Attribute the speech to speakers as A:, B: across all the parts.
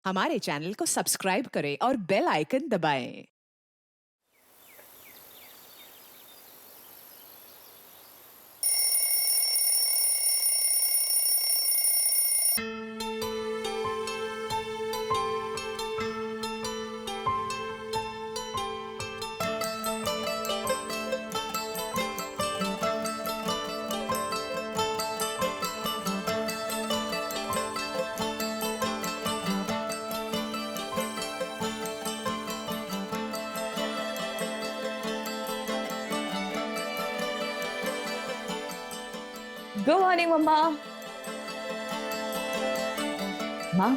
A: हमारे चैनल को सब्सक्राइब करें और बेल आइकन दबाएं।
B: गुड मॉर्निंग मम्मा। माँ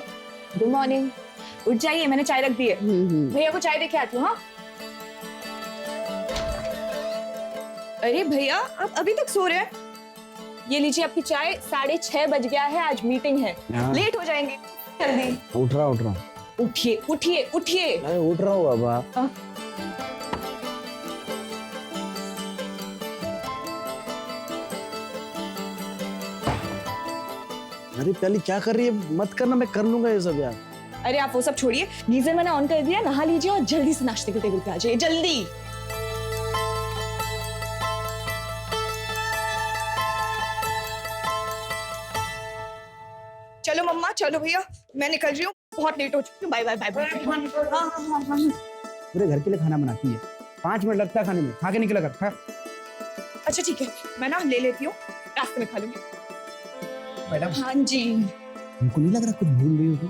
B: गुड मॉर्निंग। उठ जाइए, मैंने चाय रख दी है। भैया को चाय देके आती हूँ। हाँ अरे भैया आप अभी तक सो रहे हैं? ये लीजिए आपकी चाय। 6:30 बज गया है, आज मीटिंग है, लेट हो जाएंगे। जल्दी
C: उठ रहा
B: उठिए उठिए उठिए।
C: मैं उठ रहा हूँ बाबा। अरे पहले क्या कर रही है? मत करना, मैं कर लूंगा ये सब यार।
B: अरे आप वो सब छोड़िए, गीजर मैंने ऑन कर दिया, नहा लीजिए और जल्दी से नाश्ते के टेबल पे आ जाइए, जल्दी। चलो मम्मा, चलो भैया, मैं निकल रही हूँ, बहुत लेट हो चुकी हूँ। Bye bye bye bye.
C: पूरे घर के लिए खाना बनाती है, 5 मिनट लगता है खाने में, खा के निकला कर। खा।
B: अच्छा ठीक है, मैं ना ले लेती हूँ, रास्ते में खा लूंगी।
C: मैडम।
B: हाँ जी।
C: तुमको नहीं लग रहा कुछ भूल रही हो तुम?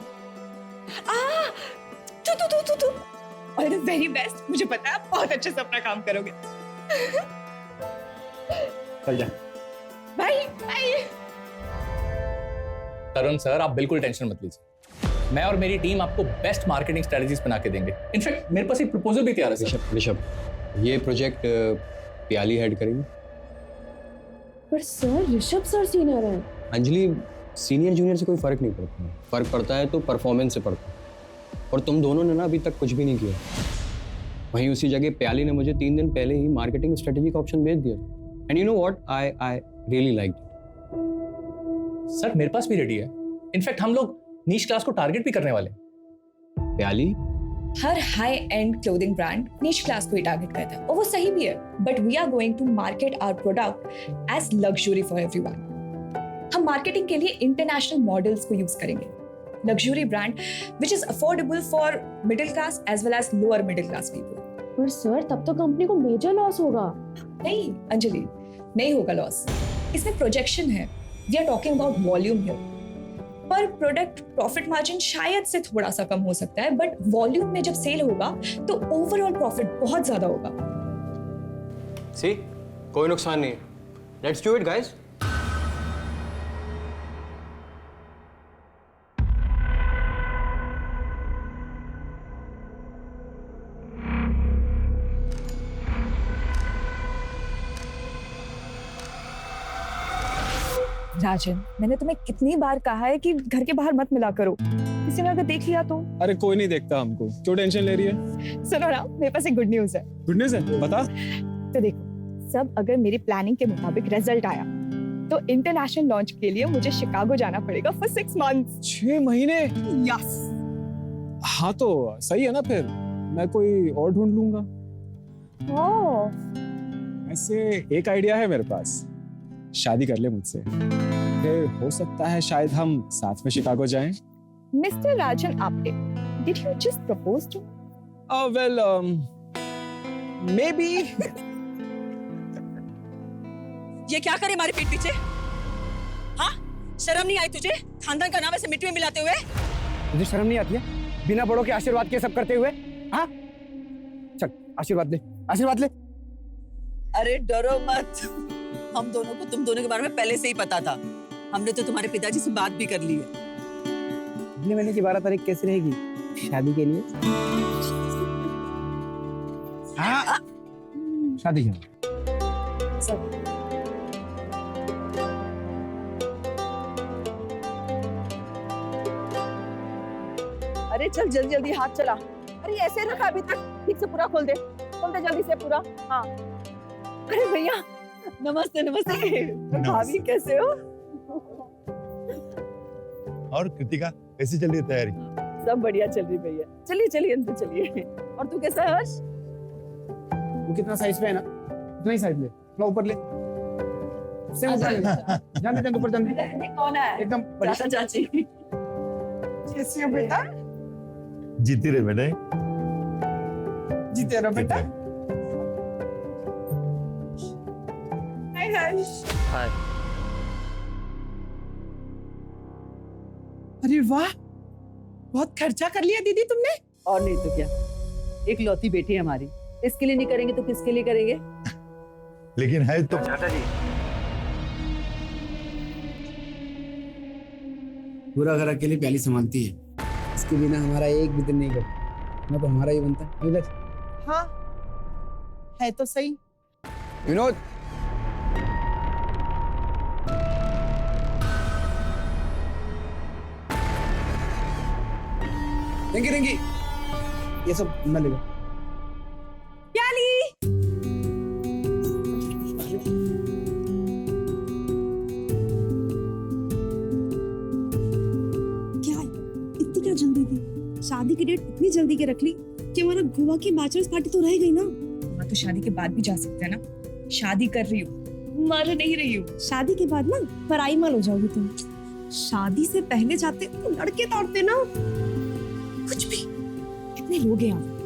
B: तू और द वेरी बेस्ट, मुझे पता है आप बहुत अच्छे से अपना काम करोगे।
C: चल जा।
B: Bye bye.
D: तरुण सर, आप बिल्कुल टेंशन मत लीजिए। मैं और मेरी टीम आपको बेस्ट मार्केटिंग स्ट्रेटजीज बना के देंगे। इनफैक्ट मेरे पास एक प्रपोजल भी तैयार है सर।
E: ऋषभ, ये प्रोजेक्ट प्याली हेड करेंगे।
F: पर सर ऋषभ सर सीनियर है।
E: अंजलि, सीनियर जूनियर से कोई फर्क नहीं पड़ता। फर्क पड़ता है तो परफॉर्मेंस से पड़ता है, और तुम दोनों ने ना अभी तक कुछ भी नहीं किया। वहीं उसी जगह प्याली ने मुझे 3 दिन पहले ही मार्केटिंग स्ट्रेटजी का ऑप्शन भेज दिया। And you know what, I really like it.
D: Sir मेरे पास भी रेडी है। इनफैक्ट हम लोग नीश क्लास को टारगेट भी करने वाले हैं।
E: प्याली
B: हर high end clothing brand niche class को ही टारगेट करता है, और वो सही भी है, but we are going to market our product as luxury for everyone. हम मार्केटिंग के लिए इंटरनेशनल मॉडल्स को यूज करेंगे। Luxury brand which is affordable for middle class as well as lower middle class people.
F: पर sir तब तो company को major loss होगा।
B: नहीं अंजलि, नहीं होगा लॉस। इसमें प्रोजेक्शन है, we are talking about volume here. पर प्रोडक्ट प्रॉफिट मार्जिन शायद से थोड़ा सा कम हो सकता है, बट वॉल्यूम में जब सेल होगा तो ओवरऑल प्रॉफिट बहुत ज्यादा होगा।
E: सी, कोई नुकसान नहीं है। Let's do it guys.
B: Rajan, मैंने तुम्हें कितनी बार कहा है कि घर के बाहर मत मिला करो, किसी ने अगर देख लिया तो।
G: अरे कोई नहीं देखता हमको, क्यों टेंशन ले रही है?
B: सुनो ना, मेरे पास एक गुड न्यूज है।
G: गुड न्यूज़ है, बता।
B: तो देखो, सब अगर मेरी प्लानिंग के मुताबिक रिजल्ट आया तो इंटरनेशनल लॉन्च के लिए मुझे शिकागो जाना पड़ेगा फॉर 6 मंथ्स।
G: 6 महीने?
B: यस।
G: हाँ तो सही है ना, फिर मैं कोई और ढूंढ लूंगा। ऐसे एक आइडिया है मेरे पास, शादी कर ले मुझसे, फिर हो सकता है शायद हम साथ में शिकागो जाएं।
B: Mister Rajan Apte, did you just propose to?
G: Well maybe.
H: ये क्या करे हमारे पीठ पीछे? हाँ, शर्म नहीं आई तुझे? खानदान का नाम ऐसे मिट्टी में मिलाते हुए।
C: तुझे शर्म नहीं आती है बिना बड़ों के आशीर्वाद के सब करते हुए? हाँ चल आशीर्वाद ले, आशीर्वाद ले।
H: अरे डरो मत, हम दोनों को तुम दोनों के बारे में पहले से ही पता था। हमने तो तुम्हारे पिताजी से बात भी कर ली है।
C: अगले महीने की 12 तारीख कैसी रहेगी शादी के लिए? हाँ शादी है।
H: अरे चल जल्दी जल्दी हाथ चला। अरे ऐसे रखा अभी तक, ठीक से पूरा खोल दे जल्दी से पूरा। हाँ अरे भैया नमस्ते। नमस्ते भाभी, कैसे हो?
I: और कृतिका कैसी चल रही है तैयारी?
H: सब बढ़िया चल रही भैया। चलिए चलिए अंदर चलिए। और तू कैसा है हर्ष?
C: वो कितना साइज पे है ना, उतना ही साइज ले, थोड़ा ऊपर ले, से ऊपर ले, जाने दे ऊपर जाने दे।
H: ये कौन है?
C: एकदम
H: चाचा चाची। कैसी हो बेटा?
I: जीती रहे बेटे।
C: जीते रहो बेटा।
H: हाय हर्ष।
J: अरे वाह, बहुत खर्चा कर लिया दीदी तुमने।
H: और नहीं तो क्या, एक लौती बेटी है हमारी, इसके लिए नहीं करेंगे तो किसके लिए करेंगे?
I: लेकिन है तो
C: पूरा घर अकेले प्याली संभालती है, इसके बिना हमारा एक भी दिन नहीं करता, ना तो हमारा ही बनता है। इधर
J: हाँ है तो सही।
C: विनोद, रिंकी रिंकी, ये सब न लेगा।
F: क्या है, इतनी क्या जल्दी थी? शादी की डेट इतनी जल्दी के रख ली कि हमारा गोवा की बैचलर्स पार्टी तो रह गई ना।
B: मैं तो शादी के बाद भी जा सकते हैं ना। शादी कर रही हूँ, मर नहीं रही हूँ।
F: शादी के बाद ना पराई माल हो जाओगी तुम। शादी से पहले जाते तो लड़के तोड़ते ना, कुछ भी। कितने लोग हैं यहाँ?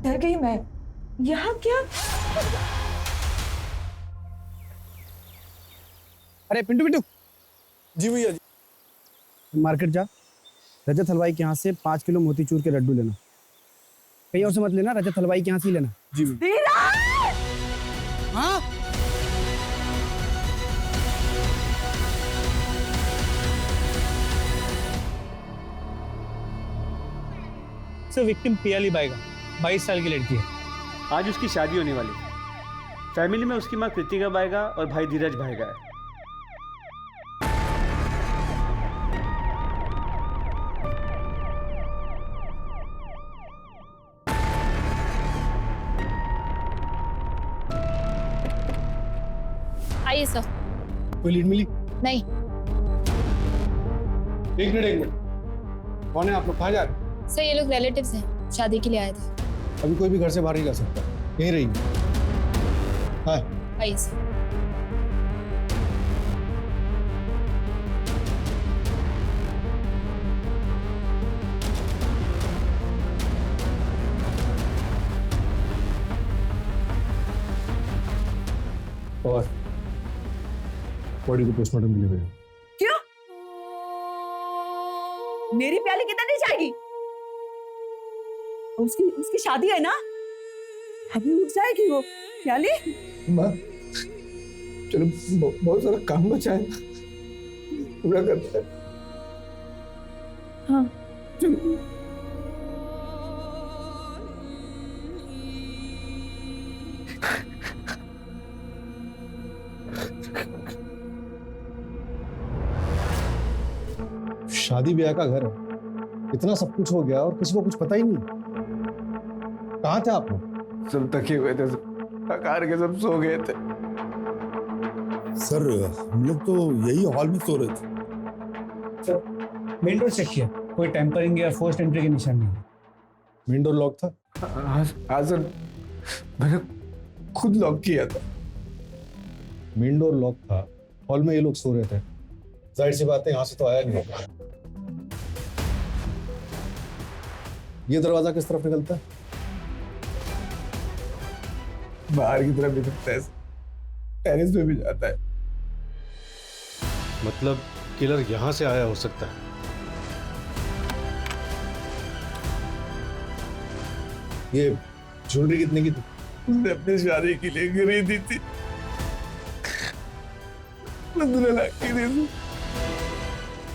B: डर गई मैं। यहाँ क्या?
C: अरे पिंटू पिंटू,
I: जी भैया जी।
C: मार्केट जा, रजत हलवाई के यहाँ से 5 किलो मोतीचूर के लड्डू लेना। कहीं और से मत लेना, रजत हलवाई के यहाँ से ही लेना।
I: जी भैया।
C: हाँ
K: सर, विक्टिम पियाली बाएगा, 22 साल की लड़की है।
L: आज उसकी शादी होने वाली है। फैमिली में उसकी माँ कृतिका बाएगा और भाई धीरज बाएगा है।
F: आइए सर।
C: कोई लीड मिली?
F: नहीं।
C: एक मिनट, कौन है आप लोग, कहाँ जा रहे हैं?
F: सर ये लोग रिलेटिव्स हैं, शादी के लिए आए थे।
I: अभी कोई भी घर से बाहर नहीं जा सकता, यहीं रहेंगे। हाँ
F: आइए सर।
I: और बॉडी को पोस्टमार्टम के लिए भेजो।
H: क्यों? मेरी प्याली किधर नहीं जाएगी? उसकी उसकी शादी है ना, अभी उठ जाएगी वो प्याली।
I: माँ चलो, बहुत सारा काम बचा है, पूरा करते हैं।
H: हाँ
I: चलो। शादी ब्याह का घर है, इतना सब कुछ हो गया और किसी को कुछ पता ही नहीं। कहाँ थे आप लोग?
G: सब थके हुए थे, थकार के सब सो गए थे।
I: सर हम लोग तो यही हॉल में सो रहे थे।
K: मेन डोर चेक किया, कोई टेम्परिंग या फोर्स्ड एंट्री के निशान नहीं।
I: मेन डोर लॉक था?
G: हाँ सर, मैंने खुद लॉक किया था।
I: मेन डोर लॉक था, हॉल में ये लोग सो रहे थे, जाहिर सी बात है यहाँ से तो आया नहीं होगा। ये दरवाजा किस तरफ निकलता है?
G: बाहर की तरफ निकलता है, टेरेस पे भी जाता है।
I: मतलब किलर यहाँ से आया हो सकता है। ये ज्वेलरी कितने की थी?
C: उसने अपनी शादी के लिए खरीदी थी, 15 लाख की थी।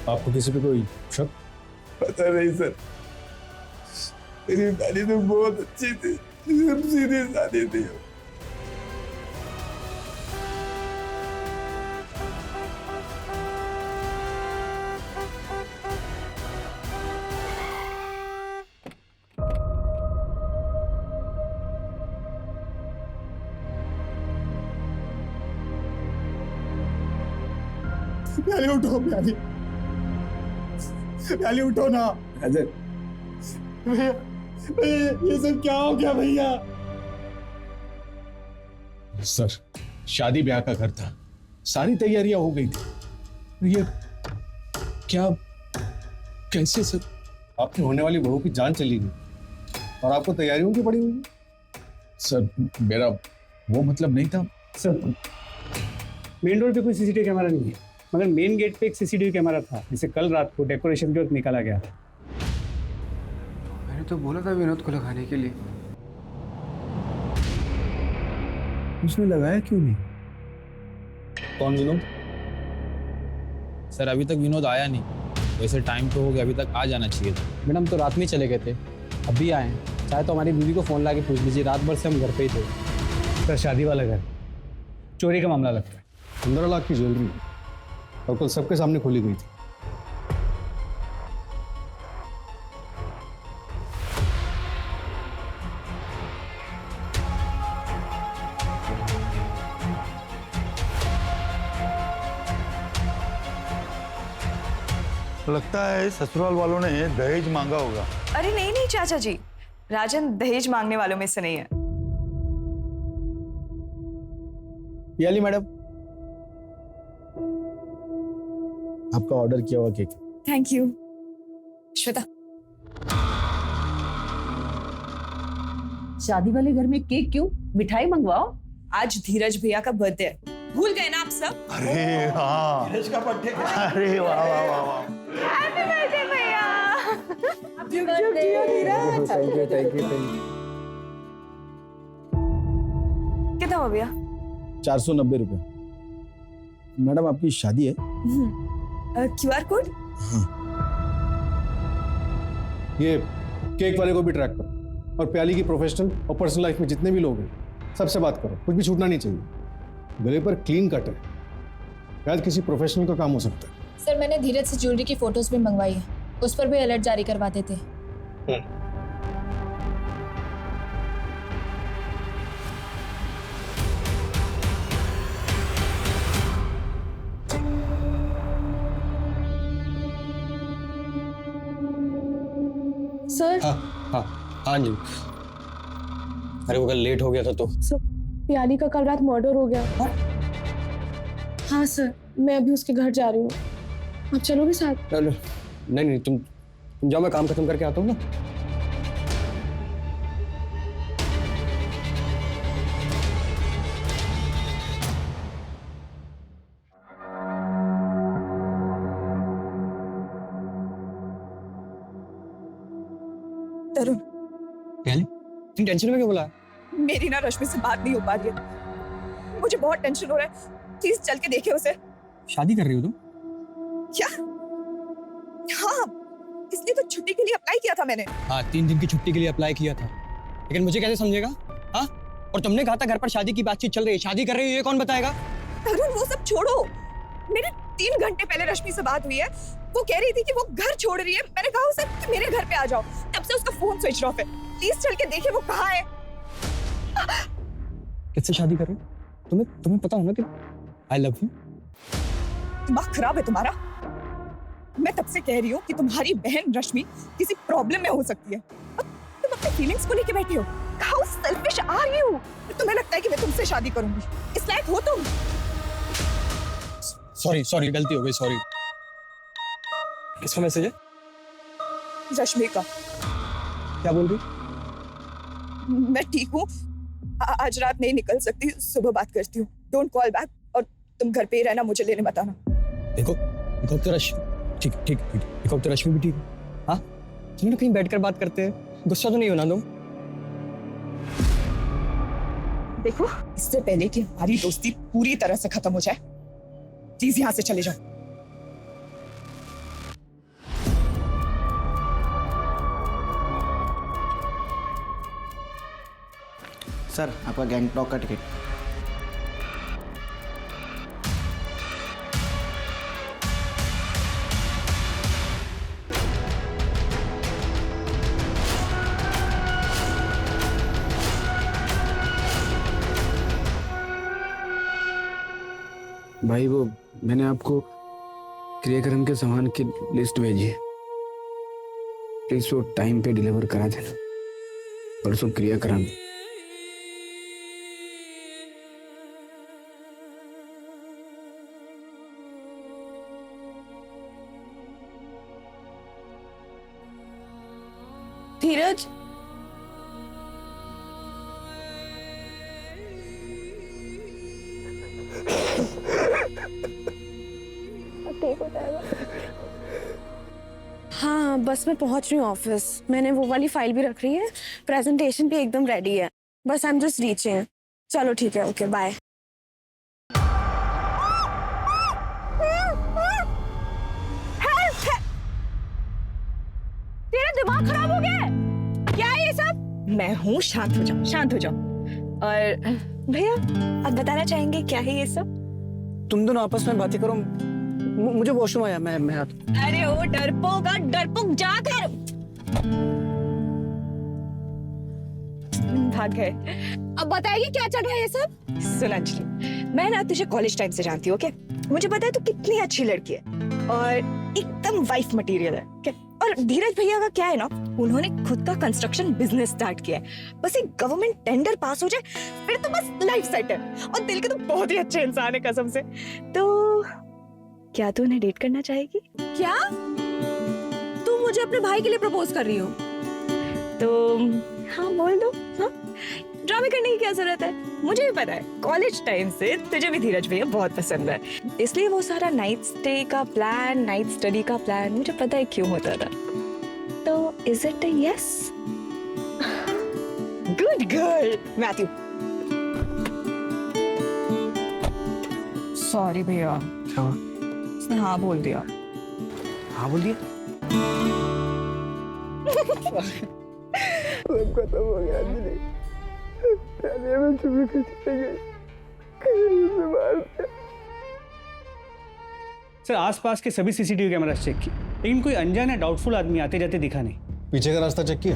G: आपको किसी पे कोई शक?
C: पता नहीं सर, मेरी शादी तो बहुत अच्छी थी, सीधी शादी थी।
I: प्याली उठो, प्याली प्याली उठो ना।
G: अजय,
I: भैया ये सब क्या हो गया भैया? सर, शादी ब्याह का घर था, सारी तैयारियां हो गई थी। ये क्या, कैसे सर? आपकी होने वाली बहू की जान चली गई और आपको तैयारियों की पड़ी हुई?
G: सर मेरा वो मतलब नहीं था।
K: सर मेन रोड पे कोई सीसीटीवी कैमरा नहीं है, मगर मेन गेट पे एक सीसीटीवी कैमरा था जिसे कल रात को डेकोरेशन के वक्त निकाला गया था।
C: मैंने तो बोला था विनोद को लगाने के लिए, उसने लगाया क्यों नहीं?
I: कौन विनोद?
M: सर अभी तक विनोद आया नहीं, वैसे टाइम तो हो गया, अभी तक आ जाना चाहिए था।
N: मैडम तो रात में ही चले गए थे, अभी आए हैं। चाहे तो हमारी बीवी को फोन ला के पूछ लीजिए, रात भर से हम घर पे ही थे।
K: सर शादी वाला घर, चोरी का मामला लगता है।
I: 15 लाख की ज्वेलरी और कल सबके सामने खोली गई थी।
O: लगता है ससुराल वालों ने दहेज मांगा होगा।
B: अरे नहीं नहीं चाचा जी, राजन दहेज मांगने वालों में से नहीं है।
G: याली मैडम, आपका ऑर्डर किया हुआ केक।
B: Thank you. श्वेता,
H: शादी वाले घर में केक क्यों? मिठाई मंगवाओ।
B: आज धीरज भैया का बर्थडे है, भूल गए ना आप सब?
O: अरे हाँ,
C: धीरज का बर्थडे।
O: अरे वाह वाह वाह वाह।
B: हैप्पी बर्थडे भैया।
G: Thank you.
B: कितना हो भैया?
G: 490 रुपए। मैडम आपकी शादी है?
B: QR code?
I: ये केक वाले को भी ट्रैक करो और प्याली की प्रोफेशनल और पर्सनल लाइफ में जितने भी लोग हैं सबसे बात करो, कुछ भी छूटना नहीं चाहिए। गले पर क्लीन कट है, शायद किसी प्रोफेशनल का काम हो सकता है।
P: सर मैंने धीरज से ज्वेलरी की फोटोज भी मंगवाई है, उस पर भी अलर्ट जारी करवा देते।
F: सर
E: हाँ जी। अरे वो कल लेट हो गया था तो।
F: सर प्याली का कल रात मर्डर हो गया। हाँ सर, मैं अभी उसके घर जा रही हूँ, आप चलोगे साथ?
E: नहीं तुम जाओ, मैं काम खत्म करके आता हूँ ना।
B: तरुण,
E: तुम टेंशन में क्यों बोला?
B: मेरी ना रश्मि से बात नहीं हो पा रही है, मुझे बहुत टेंशन हो रहा है। प्लीज चल के देखिए उसे।
E: शादी कर रही हो तुम?
B: क्या? हाँ, इसलिए तो छुट्टी के लिए अप्लाई किया था मैंने।
E: हाँ, 3 दिन की छुट्टी के लिए अप्लाई किया था, लेकिन मुझे कैसे समझेगा? हाँ, और तुमने कहा था घर पर शादी की बातचीत चल रही है, शादी कर रही है, ये कौन बताएगा?
B: तरुण वो सब छोड़ो, मेरे 3 घंटे पहले रश्मि से बात हुई है, वो कह रही थी कि वो घर छोड़ रही है। मैंने कहा उसे कि मेरे घर पे आ जाओ, तब से उसका फोन स्विच ऑफ है। प्लीज चल के देखिए वो कहाँ है।
E: किससे शादी कर रही हो? तुम्हें पता होना कि आई लव यू।
B: दिमाग खराब है तुम्हारा? मैं तब से कह रही हूँ कि तुम्हारी बहन रश्मि किसी प्रॉब्लम में हो सकती है और तुम अपनी फीलिंग्स को लेके बैठी हो। How selfish are you? तुम्हें लगता है कि मैं तुमसे शादी करूंगी? इस लायक हो तुम?
E: सॉरी गलती हो गई, सॉरी। किसका मैसेज है?
B: रश्मि का।
E: क्या बोल रही?
B: मैं ठीक हूँ, आज रात नहीं निकल सकती, सुबह बात करती हूँ। डोंट कॉल बैक और तुम घर पे ही रहना, मुझे लेने मत आना।
E: देखो तो रश्मि ठीक ठीक ठीक, देखो तो रश्मि भी ठीक है। हाँ तुम लोग कहीं बैठकर बात करते हैं, गुस्सा तो नहीं होना तुम?
B: देखो, इससे पहले कि हमारी दोस्ती पूरी तरह से खत्म हो जाए, प्लीज यहाँ से चले जाओ।
C: सर आपका गैंगटॉक का टिकट। भाई वो मैंने आपको क्रियाक्रम के सामान की लिस्ट भेजी है, प्लीज वो टाइम पे डिलीवर करा देना। परसों क्रियाक्रम।
F: धीरज,
B: ठीक हो जाएगा।
F: हाँ बस मैं पहुंच रही हूँ ऑफिस। मैंने वो वाली फाइल भी रख रही है, प्रेजेंटेशन भी एकदम रेडी है, बस आई एम जस्ट रीचिंग। चलो ठीक है, ओके बाय।
B: तेरा दिमाग खराब हो गया है क्या ये सब? मैं हूँ, शांत हो जाओ, शांत हो जाओ। और भैया आप बताना चाहेंगे क्या है ये सब?
C: तुम दोनों आपस में बातें करो, मुझे वॉशरूम आया, मैं आता।
B: अरे ओ डरपोक जाकर भाग गए। अब बताएगी क्या चल रहा है ये सब? सुन अंजलि, मैं ना तुझे कॉलेज टाइम से जानती हूँ, ओके? मुझे पता है तू कितनी अच्छी लड़की है और एकदम वाइफ मटेरियल है, ओके? और धीरज भैया का क्या है ना, उन्होंने खुद का कंस्ट्रक्शन बिजनेस स्टार्ट किया है। बस एक गवर्नमेंट टेंडर पास हो जाए फिर तो बस लाइफ सेट है। और दिल के तो बहुत ही अच्छे इंसान है कसम से। तो क्या तू उन्हें डेट करना चाहेगी?
F: क्या तू मुझे अपने भाई के लिए प्रपोज कर रही हो?
B: तो हाँ बोल दो। हाँ ड्रामे करने की क्या जरूरत है? मुझे भी पता है कॉलेज टाइम से तुझे भी धीरज भैया बहुत पसंद है, इसलिए वो सारा नाइट स्टे का प्लान, नाइट स्टडी का प्लान मुझे पता है क्यों होता था। तो is it a yes? Good girl Matthew. Sorry भैया, उसने हाँ बोल दिया।
C: हाँ बोल दिया?
J: खत्म हो गया अंजलि, पहले मैं तुम्हें खींचते गई,
K: सर आसपास के सभी सीसीटीवी कैमरास चेक किए, लेकिन कोई अनजान या डाउटफुल आदमी आते जाते दिखा नहीं।
I: पीछे का रास्ता चेक किया?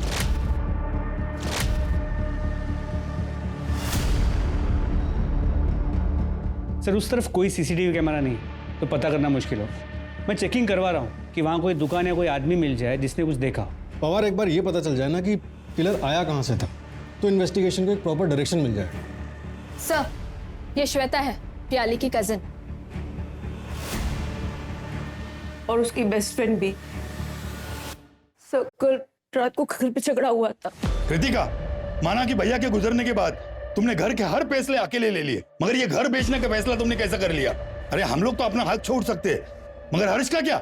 K: सर उस तरफ कोई सीसीटीवी कैमरा नहीं, तो पता करना मुश्किल हो। मैं चेकिंग करवा रहा हूँ कि वहाँ कोई दुकान या कोई आदमी मिल जाए जिसने कुछ देखा हो।
I: पवार एक बार ये पता चल जाए ना कि किलर आया कहाँ से था, तो इन्वेस्टिगेशन को एक प्रॉपर डायरेक्शन मिल जाए।
P: सर ये श्वेता है, प्याली की कजिन,
F: और उसकी बेस्ट फ्रेंड भी। सर कल रात को घर पे झगड़ा हुआ था।
O: कृतिका, माना कि भैया के गुजरने के बाद तुमने घर के हर फैसले अकेले ले लिए, मगर ये घर बेचने का फैसला तुमने कैसे कर लिया? अरे हम लोग तो अपना हक छोड़ सकते हैं, मगर हर्ष का क्या?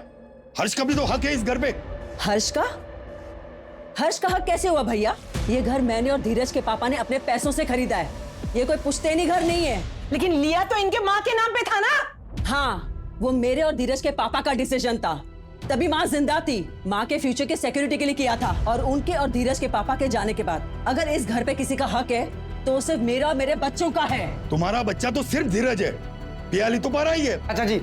O: हर्ष का भी तो हक है इस घर पे।
H: हर्ष का हक कैसे हुआ भैया? ये घर मैंने और धीरज के पापा ने अपने पैसों से खरीदा है, ये कोई पुश्तैनी घर नहीं है।
J: लेकिन लिया तो इनके माँ के नाम पे था ना?
H: हाँ वो मेरे और धीरज के पापा का डिसीजन था, तभी माँ जिंदा थी। माँ के फ्यूचर के सिक्योरिटी के लिए किया था, और उनके और धीरज के पापा के जाने के बाद अगर इस घर पे किसी का हक है तो सिर्फ मेरा और मेरे बच्चों का है।
O: तुम्हारा बच्चा तो सिर्फ धीरज है, पियाली तो पारा ही है।
C: अच्छा जी,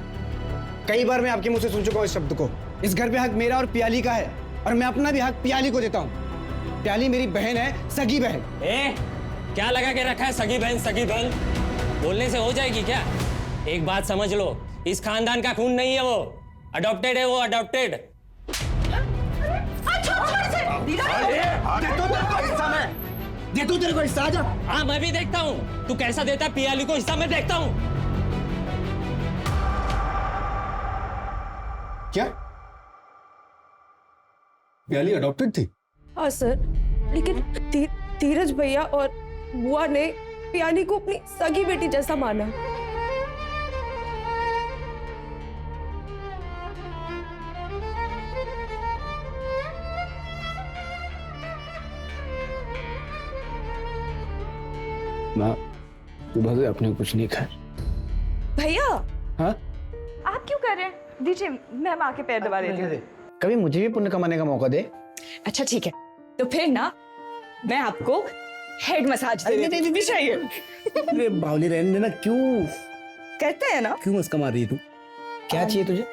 C: कई बार मैं आपके मुंह से सुन चुका हूँ इस शब्द को। इस घर पे हक मेरा और पियाली का है, और मैं अपना भी हक पियाली को देता हूँ। पियाली मेरी बहन है, सगी बहन।
Q: क्या लगा के रखा है सगी बहन सगी बहन? बोलने से हो जाएगी क्या? एक बात समझ लो, इस खानदान का खून नहीं है वो, अडॉप्टेड है वो, अडॉप्टेड।
C: दे तू तेरे को हिस्सा, आजा।
Q: हाँ मैं भी देखता हूँ, तू कैसा देता पियाली को हिस्सा, मैं देखता हूँ।
I: क्या पियाली अडॉप्टेड थी?
F: हाँ सर, लेकिन धीरज भैया और बुआ ने पियाली को अपनी सगी बेटी जैसा माना।
C: माँ सुबह से आपने कुछ नहीं खाया।
B: भैया
C: हाँ
B: आप क्यों कर रहे हैं? दीजिए मैं आके पैर दबा देती हूँ।
C: कभी मुझे भी पुण्य कमाने का मौका दे।
B: अच्छा ठीक है, तो फिर ना मैं आपको हेड मसाज दे देती हूँ। चाहिए
C: अरे बावली रहने देना, क्यों
B: करते हैं ना?
C: क्यों मस्का मार रही है तू? क्या चाहिए तुझे?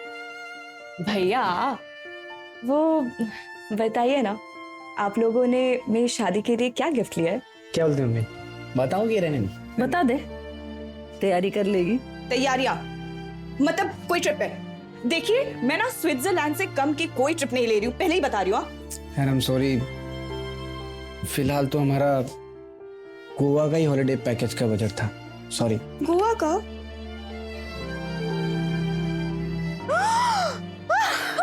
B: भैया वो बताइए ना, आप लोगों ने मेरी शादी के लिए क्या गिफ्ट लिया है?
C: क्या बोलते हो मम्मी? बताओगे रहने में?
H: बता दे, तैयारी कर लेगी।
B: तैयारियां मतलब कोई ट्रिप है? देखिए मैं ना स्विट्जरलैंड से कम की कोई ट्रिप नहीं ले रही हूँ, पहले ही बता रही हूँ।
C: यार आई एम सॉरी, फिलहाल तो हमारा गोवा का ही हॉलिडे पैकेज का बजट था। सॉरी।
B: गोवा का?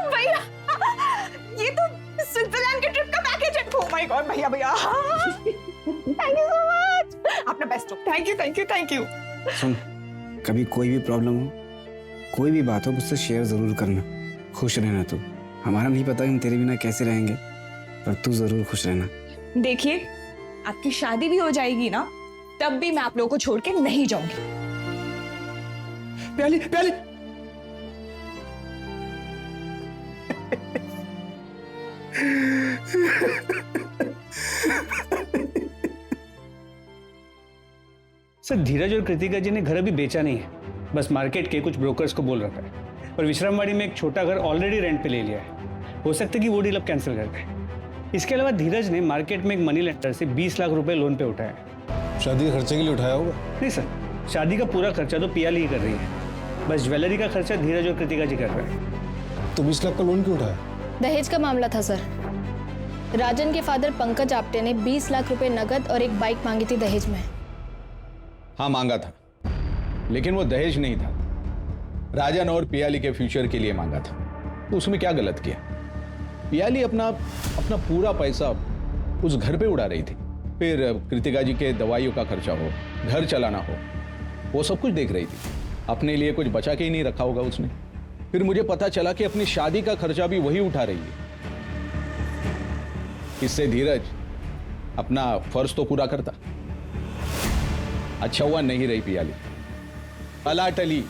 B: भैया ये तो स्विट्जरलैंड के ट्रिप का पैकेज है। ओह माय गॉड भैया भैया थैंक यू सो मच, आपने बेस्ट हो। Thank you thank you thank you.
C: सुन, कभी कोई भी प्रॉब्लम हो, कोई भी बात हो, मुझसे शेयर जरूर करना। खुश रहना तू। हमारा नहीं पता हम तेरे बिना कैसे रहेंगे, पर तू जरूर खुश रहना।
B: देखिए आपकी शादी भी हो जाएगी ना, तब भी मैं आप लोगों को छोड़ के नहीं जाऊंगी।
C: प्याली प्याली
K: सर धीरज और कृतिका जी ने घर अभी बेचा नहीं है, बस मार्केट के कुछ ब्रोकर्स को बोल रखा है। और विश्रामवाड़ी में एक छोटा घर ऑलरेडी रेंट पे ले लिया है। हो सकता है कि वो डील अब कैंसिल कर दे। इसके अलावा धीरज ने मार्केट में एक मनी लेंडर से 20 लाख रुपए लोन पे उठाया है।
I: शादी के खर्चे के लिए उठाया होगा?
K: नहीं सर, शादी का पूरा खर्चा तो पियाली ही कर रही है, बस ज्वेलरी का खर्चा धीरज और कृतिका जी कर रहे हैं।
I: तो 20 लाख का लोन क्यों उठाया?
P: दहेज का मामला था सर। राजन के फादर पंकज आप्टे ने 20 लाख रुपए नगद और एक बाइक मांगी थी दहेज में।
M: हाँ मांगा था, लेकिन वो दहेज नहीं था, राजन और पियाली के फ्यूचर के लिए मांगा था। तो उसमें क्या गलत किया? पियाली अपना पूरा पैसा उस घर पे उड़ा रही थी, फिर कृतिका जी के दवाइयों का खर्चा हो, घर चलाना हो, वो सब कुछ देख रही थी। अपने लिए कुछ बचा के ही नहीं रखा होगा उसने। फिर मुझे पता चला कि अपनी शादी का खर्चा भी वही उठा रही है। इससे धीरज अपना फर्ज तो पूरा करता। अच्छा हुआ नहीं रही पियाली, अलाटली।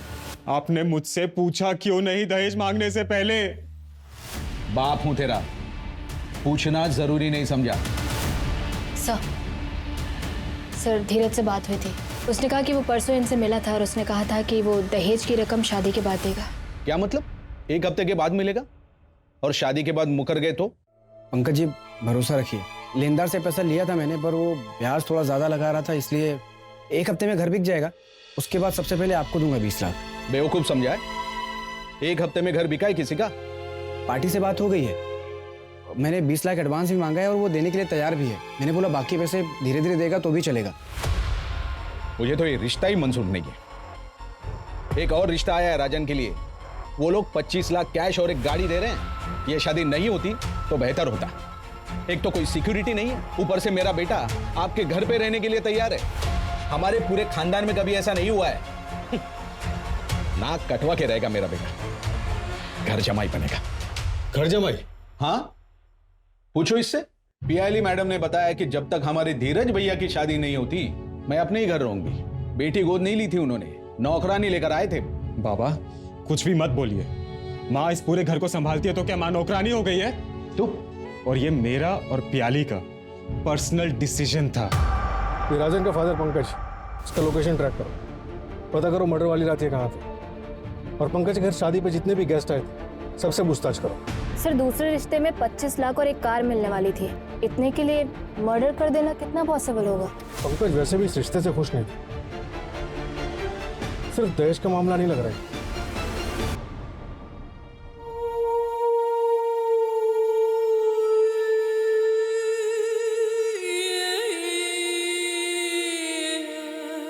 G: आपने मुझसे पूछा क्यों नहीं दहेज मांगने से पहले?
M: बाप हूं तेरा, पूछना जरूरी नहीं समझा?
P: सर धीरज से बात हुई थी, उसने कहा कि वो परसों इनसे मिला था और उसने कहा था कि वो दहेज की रकम शादी के बाद देगा।
M: क्या मतलब? 1 हफ्ते के बाद मिलेगा और शादी के बाद मुकर गए तो?
C: पंकज जी भरोसा रखिए, लेनदार से पैसा लिया था मैंने, पर वो ब्याज थोड़ा ज्यादा लगा रहा था, इसलिए 1 हफ्ते में घर बिक जाएगा। उसके बाद सबसे पहले आपको दूंगा 20 लाख।
M: बेवकूफ समझा है? 1 हफ्ते में घर बिका है किसी का?
C: पार्टी से बात हो गई है, मैंने 20 लाख एडवांस भी मांगा है और वो देने के लिए तैयार भी है। मैंने बोला बाकी पैसे धीरे धीरे देगा तो भी चलेगा।
M: मुझे तो ये रिश्ता ही मंजूर नहीं है। एक और रिश्ता आया है राजन के लिए, वो लोग 25 लाख कैश और एक गाड़ी दे रहे हैं। ये शादी नहीं होती तो बेहतर होता। एक तो कोई सिक्योरिटी नहीं है, ऊपर से मेरा बेटा आपके घर पे रहने के लिए तैयार है। हमारे पूरे खानदान में कभी ऐसा नहीं हुआ है। नाक कटवा के रहेगा मेरा बेटा, घर जमाई बनेगा।
I: घर जमाई?
M: हाँ, पूछो इससे। पियाली मैडम ने बताया कि जब तक हमारे धीरज भैया की शादी नहीं होती मैं अपने ही घर रहूंगी। बेटी गोद नहीं ली थी उन्होंने, नौकरानी लेकर आए थे।
G: बाबा कुछ भी मत बोलिए, माँ इस पूरे घर को संभालती है तो क्या माँ नौकरानी हो गई है?
M: तू
G: और ये मेरा और पियाली का पर्सनल डिसीजन था।
I: ये राजन का फादर पंकज, इसका लोकेशन ट्रैक करो, पता करो मर्डर वाली रात ये कहाँ थे। और पंकज के घर शादी पे जितने भी गेस्ट आए थे सबसे पूछताछ करो।
P: सर दूसरे रिश्ते में 25 लाख और एक कार मिलने वाली थी, इतने के लिए मर्डर कर देना कितना पॉसिबल होगा?
I: पंकज वैसे भी इस रिश्ते से खुश नहीं थे, सिर्फ दहेज का मामला नहीं लग रहा है।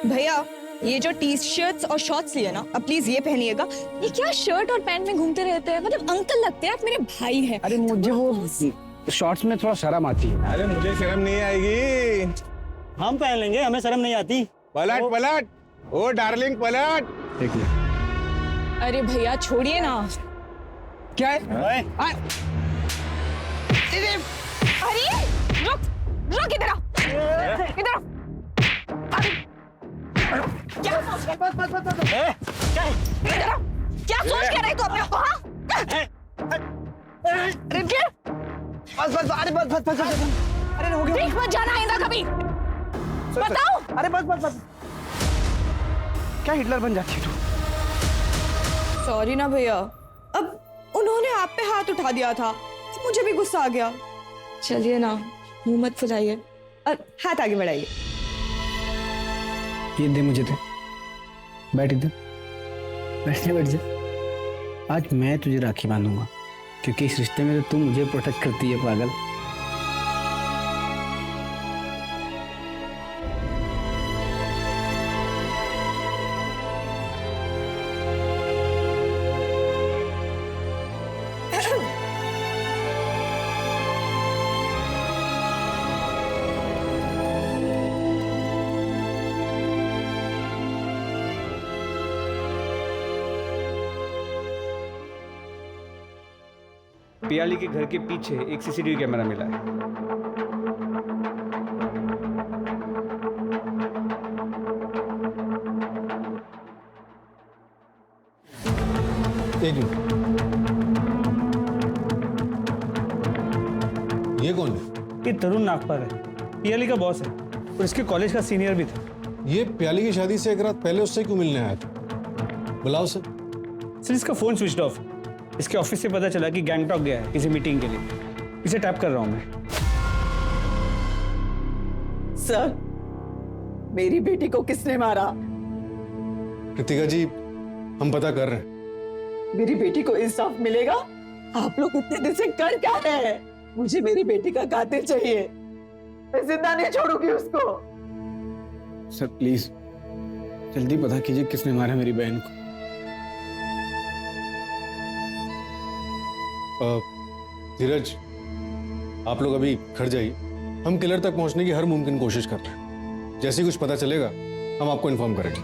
B: भैया ये जो टी शर्ट्स और शॉर्ट्स लिए ना, अब प्लीज ये पहनिएगा। ये क्या शर्ट और पैंट में घूमते रहते हैं, मतलब अंकल लगते हैं आप, मेरे भाई हैं।
C: अरे मुझे वो शॉर्ट्स में थोड़ा शर्म आती है।
G: अरे मुझे शर्म नहीं आएगी।
K: हम पहन लेंगे, हमें शर्म नहीं आती।
G: पलट पलट, ओ डार्लिंग पलट।
B: अरे भैया छोड़िए ना।
C: क्या है?
B: अरे रुक रुक, इधर आ, इधर आ।
F: क्या सोच के रही तू अपने को? रिंकी
N: बस अरे बस अरे हो गया।
F: बीच मत जाना आइंदा कभी। बताओ।
N: अरे बस क्या हिटलर बन जाती है तू?
B: सॉरी ना भैया, अब उन्होंने आप पे हाथ उठा दिया था, मुझे भी गुस्सा आ गया। चलिए ना, मुंह मत फुलाइए और हाथ आगे बढ़ाइए।
C: ये दे मुझे दे। बैठ इधर, बैठ जा। आज मैं तुझे राखी बांधूंगा क्योंकि इस रिश्ते में तो तू मुझे प्रोटेक्ट करती है पागल।
K: पियाली के घर के पीछे एक सीसीटीवी कैमरा मिला है।
I: एक मिनट, ये कौन है?
K: ये तरुण नागपाल है, पियाली का बॉस है और इसके कॉलेज का सीनियर भी था।
I: ये प्याली की शादी से एक रात पहले उससे क्यों मिलने आया था? बुलाओ सर।
K: सर इसका फोन स्विच ऑफ है। इसके ऑफिस से पता चला कि गैंगटॉक गया है किसी मीटिंग के लिए। इसे टैप कर रहा हूं मैं।
H: सर, मेरी बेटी को किसने मारा?
I: कृतिका जी, हम पता कर रहे हैं।
H: मेरी बेटी को इंसाफ मिलेगा? आप लोग इतने दिन से कर क्या रहे हैं? मुझे मेरी बेटी का कातिल चाहिए। मैं जिंदा नहीं छोड़ूंगी उसको।
C: सर प्लीज जल्दी पता कीजिए किसने मारा मेरी बहन को।
I: धीरज, आप लोग अभी घर जाइए। हम किलर तक पहुंचने की हर मुमकिन कोशिश कर रहे हैं। जैसे ही कुछ पता चलेगा हम आपको इन्फॉर्म करेंगे।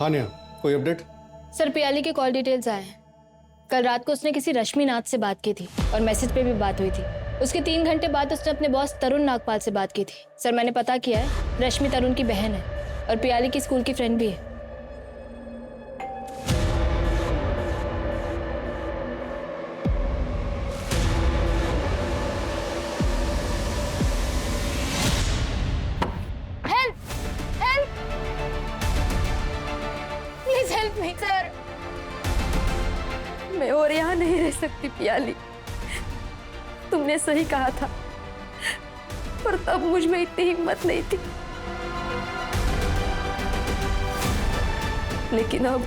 I: हाँ नेहा, कोई अपडेट?
P: सर पियाली के कॉल डिटेल्स आए हैं। कल रात को उसने किसी रश्मि नाथ से बात की थी और मैसेज पे भी बात हुई थी। उसके 3 घंटे बाद उसने अपने बॉस तरुण नागपाल से बात की थी। सर मैंने पता किया है, रश्मि तरुण की बहन है और पियाली की स्कूल की फ्रेंड भी है।
F: सर मैं और यहाँ नहीं रह सकती पियाली, तुमने सही कहा था, पर तब मुझ में इतनी हिम्मत नहीं थी। लेकिन अब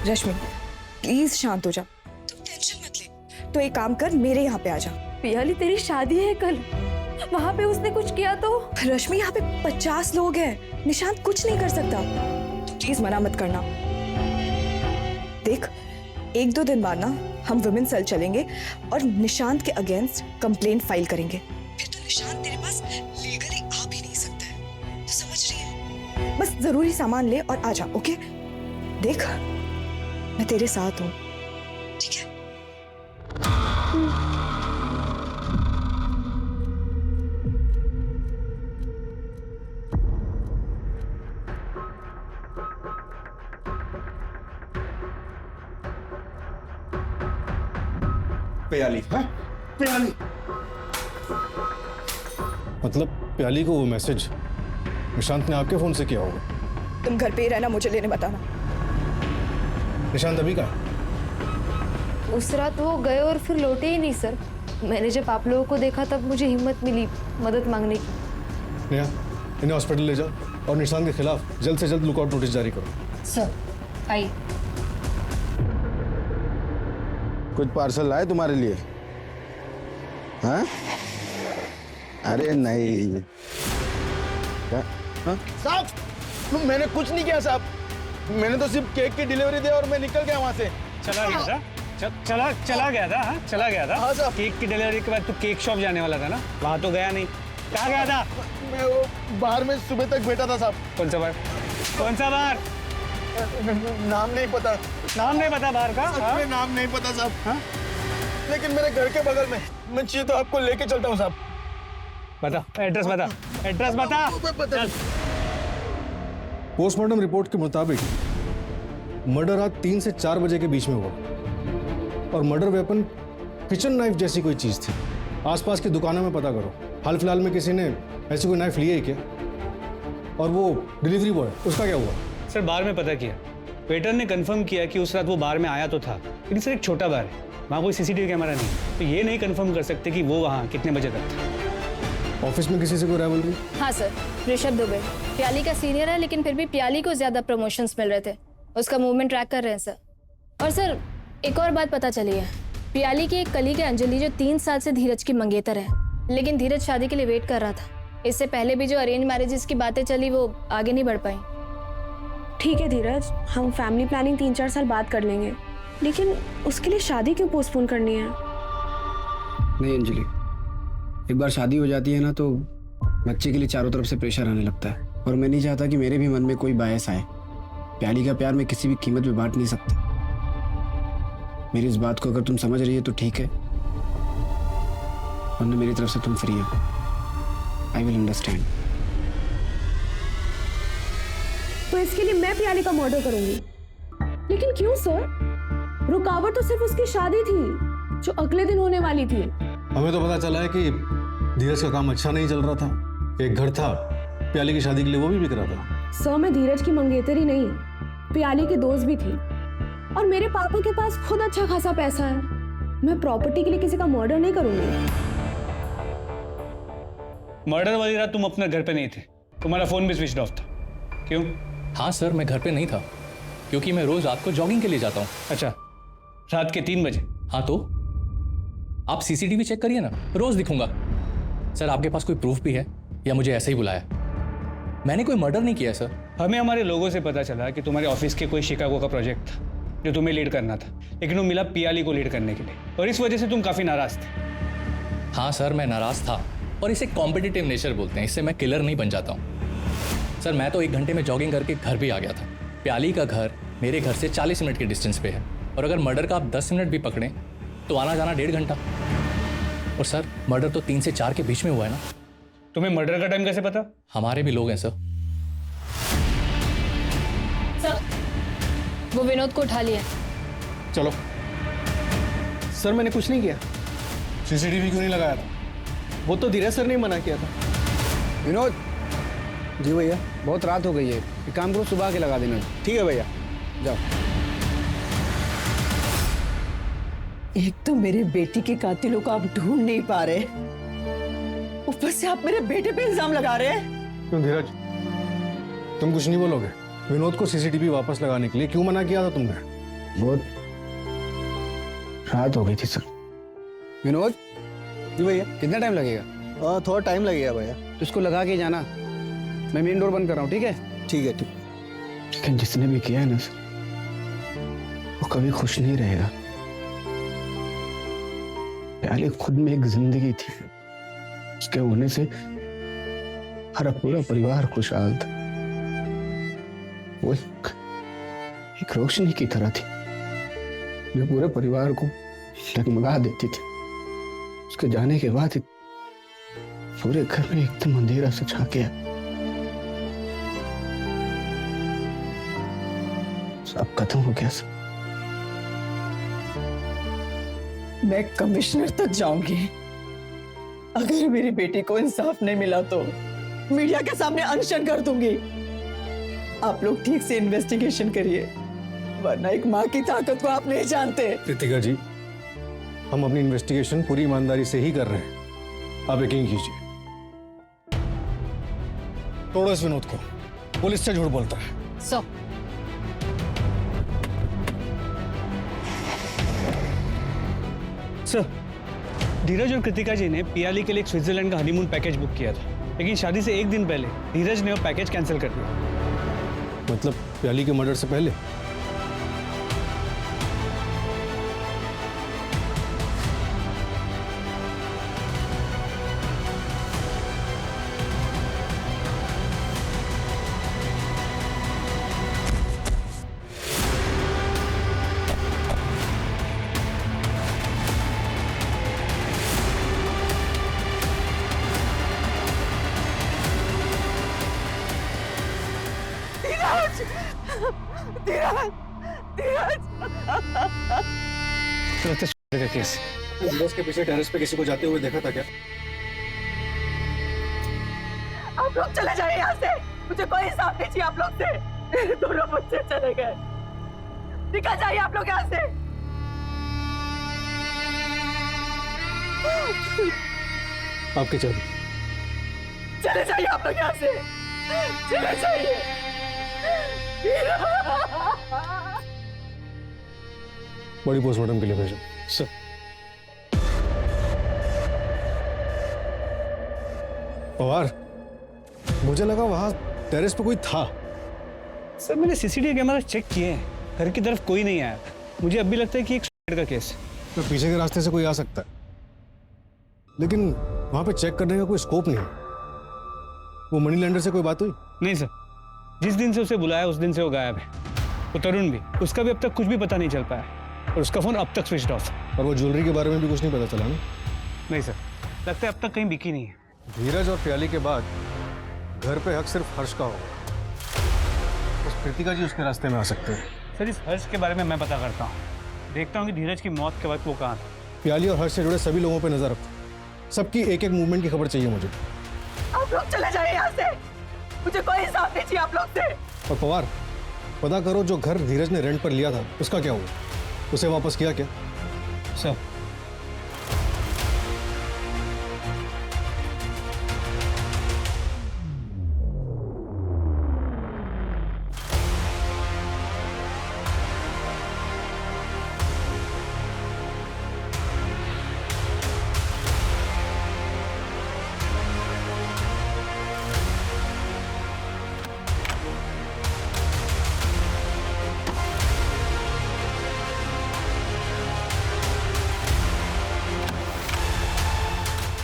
B: रश्मि प्लीज शांत हो जा, तुम टेंशन मत ले। तो एक काम कर, मेरे यहाँ पे आ जा।
F: पियाली तेरी शादी है कल, वहां पे उसने कुछ किया तो?
B: रश्मि यहाँ पे 50 लोग हैं, निशांत कुछ नहीं कर सकता। प्लीज मना मत करना। देख 1-2 दिन बाद ना हम वुमेन सेल चलेंगे और निशांत के अगेंस्ट कंप्लेंट फाइल करेंगे। फिर तो निशांत तेरे पास लीगली आ भी नहीं सकता है, तो समझ रही है? बस जरूरी सामान ले और आ जा, ओके? देख मैं तेरे साथ हूँ, ठीक है?
I: प्याली है? प्याली मतलब प्याली को वो मैसेज निशांत ने आपके फोन से किया होगा।
B: तुम घर पे ही रहना, मुझे लेने बताना।
I: निशांत अभी का?
P: उस रात वो गए और फिर लौटे ही नहीं सर। मैंने जब आप लोगों को देखा तब मुझे हिम्मत मिली मदद मांगने की।
I: नेहा, इन्हें हॉस्पिटल ले जाओ और निशांत के खिलाफ जल्द से जल्द लुकआउट नोटिस जारी करो।
P: सर आइए।
R: कुछ पार्सल लाए तुम्हारे लिए? हाँ? अरे नहीं। क्या? हाँ?
J: साहब, मैंने कुछ नहीं किया साहब, मैंने तो सिर्फ केक की डिलीवरी दी और मैं निकल गया वहां से।
K: चला गया था? चला गया था? हाँ चला गया था।
J: हाँ साहब।
K: केक की डिलीवरी के बाद तू केक शॉप जाने वाला था ना, वहां तो गया नहीं। कहाँ गया था?
J: मैं वो बाहर में सुबह तक बैठा था साहब।
K: कौन सा बार? कौन सा बार?
J: नाम नहीं पता।
K: नाम नहीं पता बाहर का?
J: सच में नाम नहीं पता साहब। लेकिन मेरे घर के बगल में। मैं चाहिए तो आपको लेके चलता हूँ साहब।
K: बता एड्रेस, बता एड्रेस, बता।
I: पोस्टमार्टम रिपोर्ट के मुताबिक मर्डर रात 3 से 4 बजे के बीच में हुआ और मर्डर वेपन किचन नाइफ जैसी कोई चीज थी। आसपास की दुकानों में पता करो, हाल फिलहाल में किसी ने ऐसी कोई नाइफ ली है क्या? और वो डिलीवरी बॉय, उसका क्या हुआ?
K: सर बार में पता किया, वेटर ने कंफर्म किया कि उस रात वो बार में आया तो था, लेकिन सर एक छोटा बार है, वहाँ कोई सीसीटीवी कैमरा नहीं, तो ये नहीं कंफर्म कर सकते कि वो वहाँ कितने बजे तक था।
I: ऑफिस में किसी से कोई राइवलरी?
P: हाँ सर, ऋषभ दुबे प्याली का सीनियर है, लेकिन फिर भी प्याली को ज्यादा प्रमोशंस मिल रहे थे, उसका मूवमेंट ट्रैक कर रहे हैं सर। और सर एक और बात पता चली है, प्याली की एक कलीग है अंजलि, जो 3 साल से धीरज की मंगेतर है, लेकिन धीरज शादी के लिए वेट कर रहा था। इससे पहले भी जो अरेंज मैरिजेस की बातें चली वो आगे नहीं बढ़ पाई।
F: ठीक है धीरज, हम फैमिली प्लानिंग 3-4 साल बाद कर लेंगे, लेकिन उसके लिए शादी क्यों पोस्टपोन करनी है?
C: नहीं अंजलि, एक बार शादी हो जाती है ना तो बच्चे के लिए चारों तरफ से प्रेशर आने लगता है, और मैं नहीं चाहता कि मेरे भी मन में कोई बायस आए। प्याली का प्यार मैं किसी भी कीमत पे बांट नहीं सकता। मेरी इस बात को अगर तुम समझ रही है तो ठीक है, वरना मेरी तरफ से तुम फ्री हो। I will understand.
F: तो इसके लिए मैं प्याली का मर्डर करूंगी? लेकिन क्यों सर? रुकावट तो सिर्फ उसकी शादी थी जो अगले दिन होने वाली थी।
I: हमें तो पता चला है कि धीरज का काम अच्छा नहीं चल रहा था। एक घर था, प्याली की शादी के लिए वो भी बिक रहा था।
F: सर मैं धीरज की मंगेतर ही नहीं, प्याली की दोस्त भी थी, और मेरे पापा के पास खुद अच्छा खासा पैसा है। मैं प्रॉपर्टी के लिए किसी का मर्डर नहीं करूंगी।
K: मर्डर वाली रात तुम अपने घर पे नहीं थे, तुम्हारा फोन भी स्विच ऑफ था, क्यों?
D: हाँ सर, मैं घर पे नहीं था क्योंकि मैं रोज रात को जॉगिंग के लिए जाता हूँ।
K: अच्छा, रात के 3 बजे?
D: हाँ तो आप सीसीटीवी चेक करिए ना, रोज दिखूंगा। सर आपके पास कोई प्रूफ भी है या मुझे ऐसे ही बुलाया? मैंने कोई मर्डर नहीं किया सर।
K: हमें हमारे लोगों से पता चला कि तुम्हारे ऑफिस के कोई शिकागो का प्रोजेक्ट था जो तुम्हें लीड करना था, लेकिन वो मिला पियाली को लीड करने के लिए, और इस वजह से तुम काफी नाराज थे।
D: हाँ सर, मैं नाराज था, और इसे कॉम्पिटिटिव नेचर बोलते हैं, इससे मैं किलर नहीं बन जाता हूँ। सर मैं तो 1 घंटे में जॉगिंग करके घर भी आ गया था। प्याली का घर मेरे घर से 40 मिनट के डिस्टेंस पे है, और अगर मर्डर का आप 10 मिनट भी पकड़ें तो आना जाना 1.5 घंटा। और सर मर्डर तो 3 से 4 के बीच में हुआ है ना।
K: तुम्हें मर्डर का टाइम कैसे पता?
D: हमारे भी लोग हैं सर।
P: वो विनोद को उठा लिया।
I: चलो।
J: सर मैंने कुछ नहीं किया।
I: सीसीटीवी क्यों नहीं लगाया था?
J: वो तो धीरज सर ने मना किया था।
C: विनोद जी भैया, बहुत रात हो गई है, एक काम करो सुबह के लगा देना।
J: ठीक है भैया,
C: जाओ।
H: एक तो मेरे बेटी के कातिलों को आप ढूंढ नहीं पा रहे, ऊपर से आप मेरे बेटे पे इल्जाम लगा रहे हैं।
I: क्यों धीरज, तुम कुछ नहीं बोलोगे? विनोद को सीसीटीवी वापस लगाने के लिए क्यों मना किया था तुमने?
C: बहुत रात हो गई थी सर। विनोद
J: जी भैया।
C: कितना टाइम लगेगा?
J: थोड़ा टाइम लगेगा भैया।
C: तो इसको लगा के जाना, मैं मेन डोर बंद कर रहा हूँ। ठीक है?
J: ठीक है, ठीक।
C: लेकिन जिसने भी किया है ना सर, वो कभी खुश नहीं रहेगा। प्याली खुद में एक जिंदगी थी, उसके होने से हमारा पूरा परिवार खुशहाल था। वो एक रोशनी की तरह थी जो पूरे परिवार को डगमगा देती थी। उसके जाने के बाद पूरे घर में एकदम अंधेरा सा छा गया। सब खत्म हो गया सब।
H: मैं कमिश्नर तक जाऊंगी, अगर मेरी बेटी को इंसाफ नहीं मिला तो मीडिया के सामने अनशन कर दूंगी। आप लोग ठीक से इन्वेस्टिगेशन करिए, वरना एक माँ की ताकत को आप नहीं जानते।
I: कृतिका जी, हम अपनी इन्वेस्टिगेशन पूरी ईमानदारी से ही कर रहे हैं, आप यकीन कीजिए। तोड़ो इस विनोद को, पुलिस से झूठ बोलता है।
K: सर, धीरज और कृतिका जी ने पियाली के लिए एक स्विट्जरलैंड का हनीमून पैकेज बुक किया था, लेकिन शादी से 1 दिन पहले धीरज ने वो पैकेज कैंसिल कर दिया।
I: मतलब प्याली के मर्डर से पहले?
H: धीरज धीरज धीरज
K: का केस
G: बस के पीछे टेरेस पे किसी को जाते हुए देखा था क्या?
H: आप लोग चले जाइए यहाँ से, मुझे कोई हिसाब नहीं चाहिए आप लोग से। मेरे दोनों बच्चे चले गए, निकल जाइए आप लोग यहाँ से।
G: आपके चाबी।
H: चले जाइए आप लोग यहाँ से, चले जाइए।
G: बॉडी पोस्टमार्टम के लिए भेजो सर। पवार, मुझे लगा वहां टेरेस पे कोई था।
K: सर मैंने सीसीटीवी कैमरा चेक किए हैं, घर की तरफ कोई नहीं आया। मुझे अब भी लगता है कि एक सुसाइड का केस है।
G: तो पीछे के रास्ते से कोई आ सकता है, लेकिन वहां पे चेक करने का कोई स्कोप नहीं है। वो मनी लैंडर से कोई बात हुई?
K: नहीं सर, जिस दिन से उसे बुलाया उस दिन से वो गायब है। वो तरुण भी, उसका भी अब तक कुछ भी पता नहीं चल पाया और उसका फोन अब तक स्विच ऑफ है।
G: और वो ज्वेलरी के बारे में भी कुछ नहीं पता चला ना?
K: नहीं सर, लगता है अब तक कहीं बिकी नहीं है।
G: धीरज और प्याली के बाद घर पे हक सिर्फ हर्ष का होगा। बस कृतिका जी उसके रास्ते में आ सकते हैं।
K: सर इस हर्ष के बारे में मैं पता करता हूँ, देखता हूँ कि धीरज की मौत के वक्त वो कहाँ था।
G: प्याली और हर्ष से जुड़े सभी लोगों पे नजर रखो, सबकी एक एक मूवमेंट की खबर चाहिए मुझे।
H: आप लोग चले जाइए यहाँ से, मुझे कोई हिसाब नहीं चाहिए आप लोग से।
G: और पवार, पता करो जो घर धीरज ने रेंट पर लिया था उसका क्या हुआ? उसे वापस किया क्या?
K: सर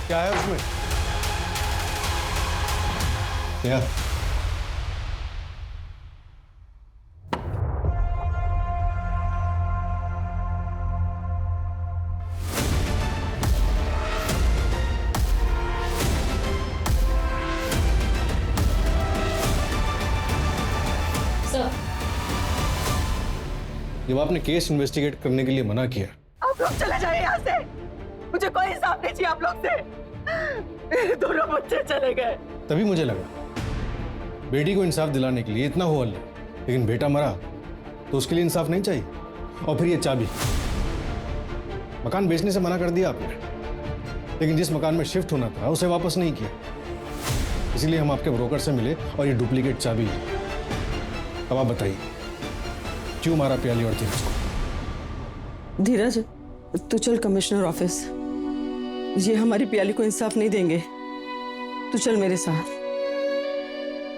G: क्या है उसमें? क्या? जब आपने केस इन्वेस्टिगेट करने के लिए मना किया,
H: आप लोग चले जाइए यहाँ से, मुझे कोई हिसाब नहीं चाहिए आप लोग से। मेरे दोनों बच्चे चले गए।
G: तभी मुझे लगा बेटी को इंसाफ दिलाने के लिए इतना हो हल्ला, लेकिन बेटा मरा तो उसके लिए इंसाफ नहीं चाहिए। और फिर ये चाबी, मकान बेचने से मना कर दिया आपने, लेकिन जिस मकान में शिफ्ट होना था उसे वापस नहीं किया। इसीलिए हम आपके ब्रोकर से मिले और ये डुप्लीकेट चाबी है। अब आप बताइए क्यों मारा प्याली और धीरज को?
H: धीरज, तू चल कमिश्नर ऑफिस, ये हमारी प्याली को इंसाफ नहीं देंगे। तू चल मेरे साथ।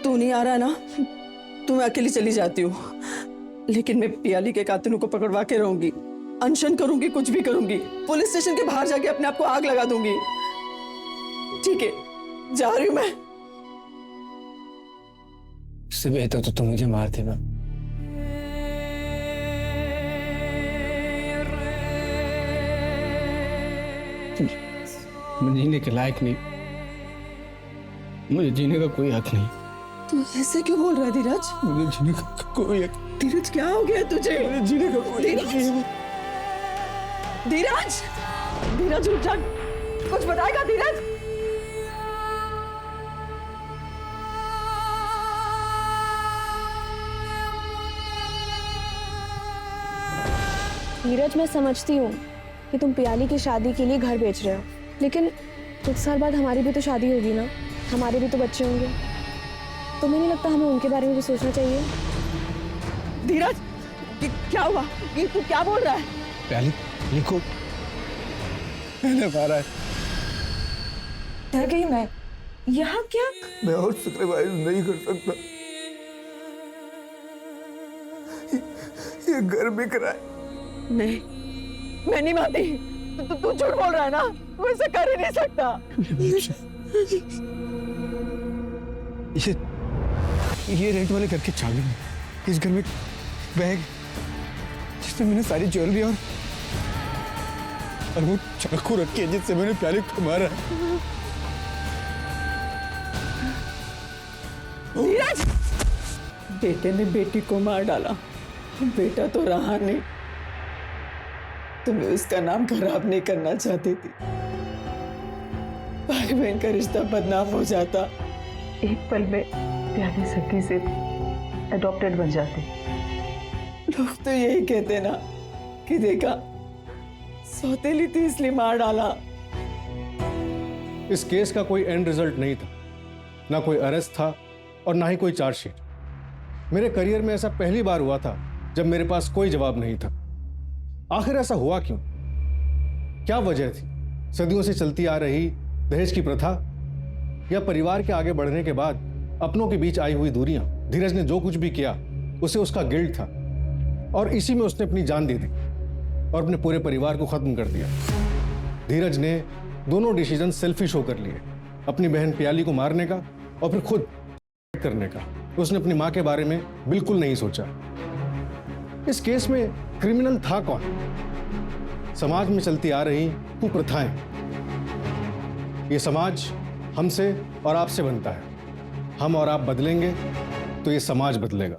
H: तू नहीं आ रहा ना तो मैं अकेली चली जाती हूँ, लेकिन मैं प्याली के कातिलों को पकड़वा के रहूंगी, अनशन करूंगी, कुछ भी करूंगी। पुलिस स्टेशन के बाहर जाके अपने आप को आग लगा दूंगी। ठीक है, जा रही हूं मैं।
K: इससे बेहतर तो तुम मुझे मार देना। मैं जीने के लायक नहीं, मुझे जीने का कोई हक नहीं।
H: तू ऐसे क्यों बोल रहा है धीरज?
K: मुझे जीने का कोई हक।
H: धीरज क्या हो गया तुझे?
K: मुझे जीने का कोई हक नहीं।
H: धीरज, धीरज उठ जा, कुछ बताएगा धीरज?
P: धीरज, मैं समझती हूँ कि तुम प्याली की शादी के लिए घर बेच रहे हो, लेकिन कुछ साल बाद हमारी भी तो शादी होगी ना, हमारे भी तो बच्चे होंगे। तुम्हें नहीं लगता हमें उनके बारे में भी सोचना चाहिए?
H: धीरज, क्या हुआ? ये तू क्या बोल रहा है?
G: प्याली लिखो, मैंने मारा है।
B: डर गई मैं। यहाँ क्या?
R: मैं और सैक्रिफाइस नहीं कर सकता, ये घर बिक रहा है।
H: नहीं, मैं नहीं मानती। तू झूठ बोल रहा है ना, तू ऐसा कर ही नहीं सकता।
G: ये रेंट वाले घर की चाबी है। इस घर में बैग जिसमें मैंने सारी ज्वेलरी और वो चाकू रखी है जिससे मैंने प्याली को मारा।
H: धीरज, बेटे ने बेटी को मार डाला, बेटा तो रहा नहीं। तुम्हें उसका नाम खराब नहीं करना चाहती थी, भाई बहन का रिश्ता बदनाम हो जाता।
S: एक पल में प्याली सखी से अडॉप्टेड बन जाती।
H: लोग तो यही कहते ना कि देखा सौतेली थी इसलिए मार डाला।
G: इस केस का कोई एंड रिजल्ट नहीं था, ना कोई अरेस्ट था और ना ही कोई चार्जशीट। मेरे करियर में ऐसा पहली बार हुआ था जब मेरे पास कोई जवाब नहीं था। आखिर ऐसा हुआ क्यों? क्या वजह थी? सदियों से चलती आ रही दहेज की प्रथा, या परिवार के आगे बढ़ने के बाद अपनों के बीच आई हुई दूरियां? धीरज ने जो कुछ भी किया उसे उसका गिल्ट था और इसी में उसने अपनी जान दे दी और अपने पूरे परिवार को खत्म कर दिया। धीरज ने दोनों डिसीजन सेल्फिश होकर लिए, अपनी बहन प्याली को मारने का और फिर खुद करने का। उसने अपनी मां के बारे में बिल्कुल नहीं सोचा। इस केस में क्रिमिनल था कौन? समाज में चलती आ रही कुप्रथाएं। ये समाज हमसे और आपसे बनता है। हम और आप बदलेंगे तो ये समाज बदलेगा।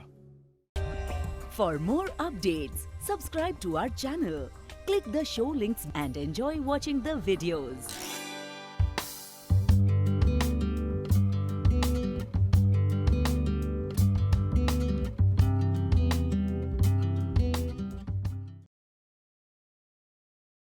T: For more updates, subscribe to our channel, click the show links and enjoy watching the videos.